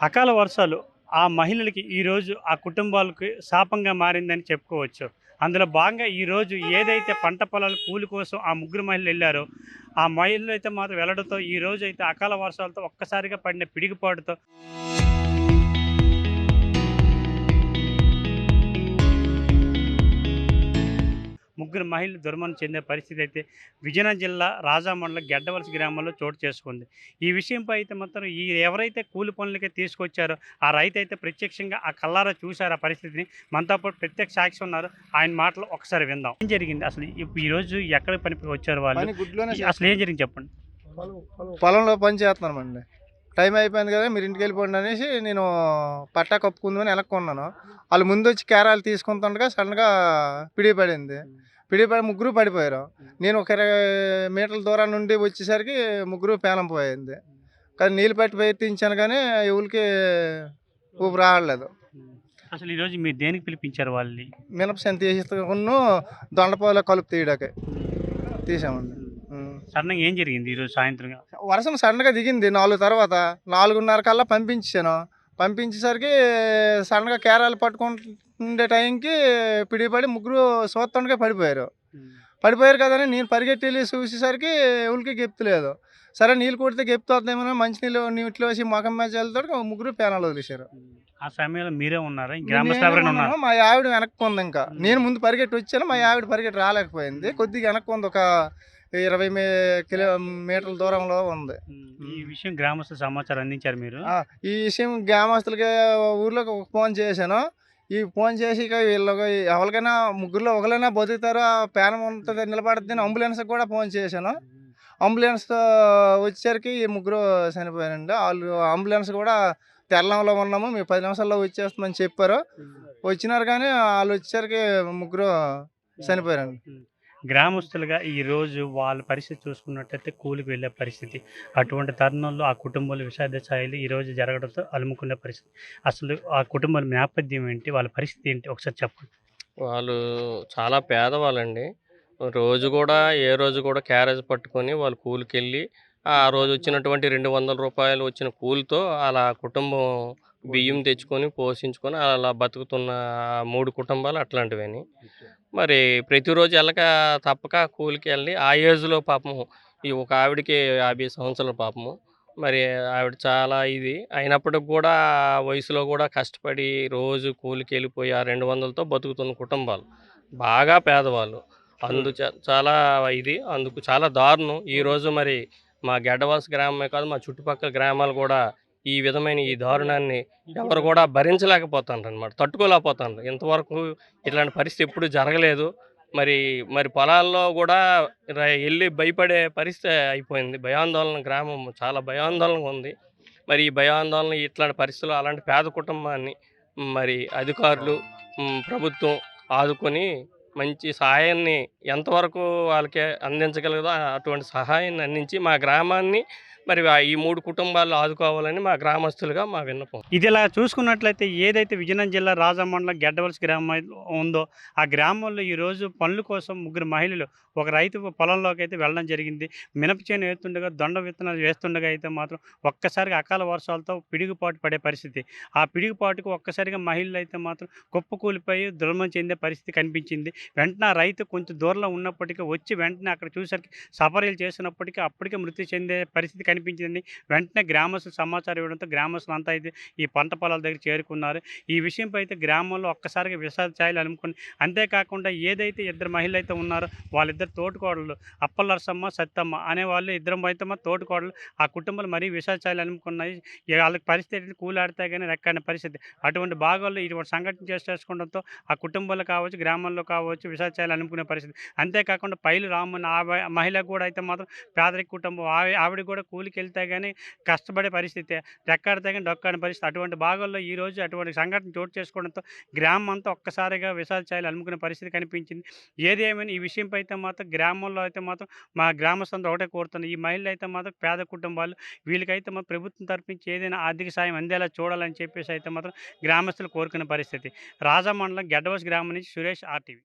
అకాల వర్షాలు ఆ మహిళలకి ఈరోజు ఆ కుటుంబాలకి శాపంగా మారిందని చెప్పుకోవచ్చు. అందులో భాగంగా ఈరోజు ఏదైతే పంట పొలాలు కూలి కోసం ఆ ముగ్గురు మహిళలు వెళ్లారో, ఆ మహిళలైతే మాత్రం వెళ్ళడంతో ఈరోజైతే అకాల వర్షాలతో ఒక్కసారిగా పడిన పిడుగుపాటుతో ముగ్గురు మహిళలు దుర్మరణం చెందే పరిస్థితి అయితే విజయనగరం జిల్లా రాజా మండలం గెడ్డవలస గ్రామంలో చోటు చేసుకుంది. ఈ విషయంపై అయితే మాత్రం ఎవరైతే కూలి పనులకి తీసుకొచ్చారో ఆ రైతు అయితే ప్రత్యక్షంగా ఆ కళ్ళారా చూశారు ఆ పరిస్థితిని. మనతో పాటు ప్రత్యక్ష సాక్షి ఉన్నారు. ఆయన మాటలు ఒకసారి విందాం. ఏం జరిగింది అసలు? ఈరోజు ఎక్కడ పనికి వచ్చారు వాళ్ళు? అసలు ఏం జరిగింది చెప్పండి. పొలంలో పని చేస్తున్నామండి. టైం అయిపోయింది కదా, మీరు ఇంటికి వెళ్ళిపోండి అనేసి నేను పట్టా కప్పుకుందామని వెనక్కున్నాను. వాళ్ళు ముందు వచ్చి కేరాలు తీసుకుంటుండగా సడన్గా పిడి పడింది. పిడి పడి ముగ్గురు పడిపోయారు. నేను ఒక 20 మీటర్ల దూరం నుండి వచ్చేసరికి ముగ్గురు పేలం పోయింది. కానీ నీళ్ళు పట్టి ప్రయత్నించాను కానీ ఎవరికి ఊపిరి రావట్లేదు. అసలు ఈరోజు మీరు దేనికి పిలిపించారు వాళ్ళని? మినప సంత వేసుకున్న దొండపాల కలుపు తీయడాకే తీసామండి. సడన్గా ఏం జరిగింది ఈరోజు సాయంత్రం? వర్షం సడన్గా దిగింది 4 తర్వాత 4:30 కల్లా పంపించాను. పంపించేసరికి సడన్గా కేరాలు పట్టుకుంటుండే టైంకి పిడిపడి ముగ్గురు చూస్తుండగా పడిపోయారు. పడిపోయారు కదని నేను పరిగెట్టి వెళ్ళి చూసేసరికి ఎవరికి గెప్తులేదు. సరే నీళ్ళు కొడితే గెప్తుందేమో మంచినీళ్ళు నీటిలో వేసి మొఖం మీద చల్లుతాడు ముగ్గురు పేనాలు వదిలేశారు. ఆ సమయంలో మీరే ఉన్నారా? గ్రామస్తులు ఎవరైనా ఉన్నారు? మా ఆవిడ వెనక్కి ఉంది. ఇంకా నేను ముందు పరిగెట్టి వచ్చాను, మా ఆవిడ పరిగెట్టి రాలేకపోయింది. కొద్దిగా వెనక్కి ఉంది, ఒక 20 కిలోమీటర్ల దూరంలో ఉంది. ఈ విషయం గ్రామస్తులు సమాచారం అందించారు మీరు? ఈ విషయం గ్రామస్తులకి ఊర్లోకి ఒక ఫోన్ చేశాను. ఈ ఫోన్ చేసి ఇక వీళ్ళకి ఎవరికైనా ముగ్గురులో ఒకరైనా బతుకుతారో పేనం ఉంటుంది నిలబడుతుంది అంబులెన్స్కి కూడా ఫోన్ చేశాను. అంబులెన్స్ వచ్చేసరికి ఈ ముగ్గురు చనిపోయారండి. వాళ్ళు అంబులెన్స్ కూడా తెల్లంలో ఉన్నాము, మేము 10 నిమిషాల్లో వచ్చేస్తామని చెప్పారు. వచ్చినారు కానీ వాళ్ళు వచ్చేసరికి ముగ్గురు చనిపోయారండి. గ్రామస్తులుగా ఈరోజు వాళ్ళ పరిస్థితి చూసుకున్నట్టయితే కూలికి వెళ్ళే పరిస్థితి. అటువంటి తరుణంలో ఆ కుటుంబాలు విషాద ఛాయలు ఈరోజు జరగడంతో అలుముకునే పరిస్థితి. అసలు ఆ కుటుంబాల నేపథ్యం ఏంటి? వాళ్ళ పరిస్థితి ఏంటి? ఒకసారి చెప్పండి. వాళ్ళు చాలా పేదవాళ్ళండి. ఏ రోజు కూడా క్యారేజ్ పట్టుకొని వాళ్ళు కూలికెళ్ళి, ఆ రోజు వచ్చినటువంటి రూ. 200 వచ్చిన కూలితో అలా కుటుంబం బియ్యం తెచ్చుకొని, పోషించుకొని అలా బతుకుతున్న 3 కుటుంబాలు అట్లాంటివని. మరి ప్రతిరోజు తప్పక కూలికెళ్ళి ఆ ఏజ్‌లో పాపం ఈ ఒక ఆవిడకి 50 సంవత్సరాలు పాపము. మరి ఆవిడ చాలా అయినప్పటికి కూడా ఆ వయసులో కూడా కష్టపడి రోజు కూలికెళ్ళిపోయి ఆ 200లతో బతుకుతున్న కుటుంబాలు. బాగా పేదవాళ్ళు. చాలా అందుకు చాలా దారుణం. ఈరోజు మరి మా గెడ్డవలస గ్రామమే కాదు, మా చుట్టుపక్కల గ్రామాలు కూడా ఈ విధమైన ఈ దారుణాన్ని ఎవరు కూడా భరించలేకపోతాండ్రనమాట. తట్టుకోలేకపోతాండ్రు. ఇంతవరకు ఇట్లాంటి పరిస్థితి ఎప్పుడు జరగలేదు. మరి మరి పొలాల్లో కూడా ఎళ్ళి భయపడే పరిస్థితి అయిపోయింది. భయాందోళన గ్రామం చాలా భయాందోళనగా ఉంది. మరి ఈ భయాందోళన ఇట్లాంటి పరిస్థితుల్లో అలాంటి పేద కుటుంబాన్ని మరి అధికారులు, ప్రభుత్వం ఆదుకొని మంచి సహాయాన్ని ఎంతవరకు వాళ్ళకి అందించగలదో అటువంటి సహాయాన్ని అందించి మా గ్రామాన్ని మరి ఈ 3 కుటుంబాలు ఆదుకోవాలని మా గ్రామస్తులుగా మా విన్నపం. ఇది ఇలా చూసుకున్నట్లయితే ఏదైతే విజయనగరం జిల్లా రాజా మండలం గెడ్డవలస గ్రామం ఉందో ఆ గ్రామంలో ఈరోజు పనుల కోసం ముగ్గురు మహిళలు ఒక రైతు పొలంలోకి అయితే వెళ్ళడం జరిగింది. మినప చేను వేస్తుండగా దొండ విత్తనాలు వేస్తుండగా అయితే మాత్రం ఒక్కసారిగా అకాల వర్షాలతో పిడుగుపాటు పడే పరిస్థితి. ఆ పిడుగుపాటుకు ఒక్కసారిగా మహిళలు అయితే మాత్రం కుప్పకూలిపోయి దుర్మరణం చెందే పరిస్థితి కనిపించింది. వెంటనే ఆ రైతు కొంచెం దూరంలో ఉన్నప్పటికీ వచ్చి వెంటనే అక్కడ చూసరికి సపర్యలు చేసినప్పటికీ అప్పటికే మృతి చెందే పరిస్థితి కనిపించింది. వెంటనే గ్రామస్తులు సమాచారం ఇవ్వడంతో గ్రామస్తులు అంతా అయితే ఈ పంట పొలాల దగ్గర చేరుకున్నారు. ఈ విషయంపై అయితే గ్రామంలో ఒక్కసారిగా విషాద ఛాయలు అలుముకుని, అంతేకాకుండా ఏదైతే ఇద్దరు మహిళలు అయితే ఉన్నారో వాళ్ళిద్దరు తోటికోడళ్ళు అప్పలరసమ్మ, సత్తమ్మ అనే వాళ్ళు ఇద్దరు అయితే తోటికోడలు ఆ కుటుంబాలు మరీ విషాద ఛాయలు అలుముకున్నాయి. వాళ్ళకి పరిస్థితి కూలాడితే కానీ రెక్కని పరిస్థితి. అటువంటి భాగాల్లో ఇటువంటి సంఘటన చేసుకోవడంతో ఆ కుటుంబాలు కావచ్చు, గ్రామాల్లో కావచ్చు విషాద ఛాయలు అలుముకునే పరిస్థితి. అంతేకాకుండా పైలు రామన్న ఆ మహిళ కూడా అయితే మాత్రం పేదరిక కుటుంబం. ఆవిడ కూడా కూలికి వెళ్తే కానీ కష్టపడే పరిస్థితి, రెక్కాడితే కానీ డొక్కాని పరిస్థితి. అటువంటి భాగాల్లో ఈరోజు అటువంటి సంఘటన చోటు చేసుకోవడంతో గ్రామం అంతా ఒక్కసారిగా విషాద ఛాయలు అలుముకునే పరిస్థితి కనిపించింది. ఏది ఏమైనా ఈ విషయంపై అయితే మాత్రం గ్రామంలో అయితే మాత్రం మా గ్రామస్తులంతా ఒకటే కోరుతున్నారు. ఈ మహిళలు అయితే మాత్రం పేద కుటుంబాలు, వీళ్ళకైతే మాత్రం ప్రభుత్వం తరఫు నుంచి ఏదైనా ఆర్థిక సాయం అందేలా చూడాలని చెప్పేసి అయితే మాత్రం గ్రామస్తులు కోరుకునే పరిస్థితి. రాజా మండలం గెడ్డవలస గ్రామం నుంచి సురేష్, RTV.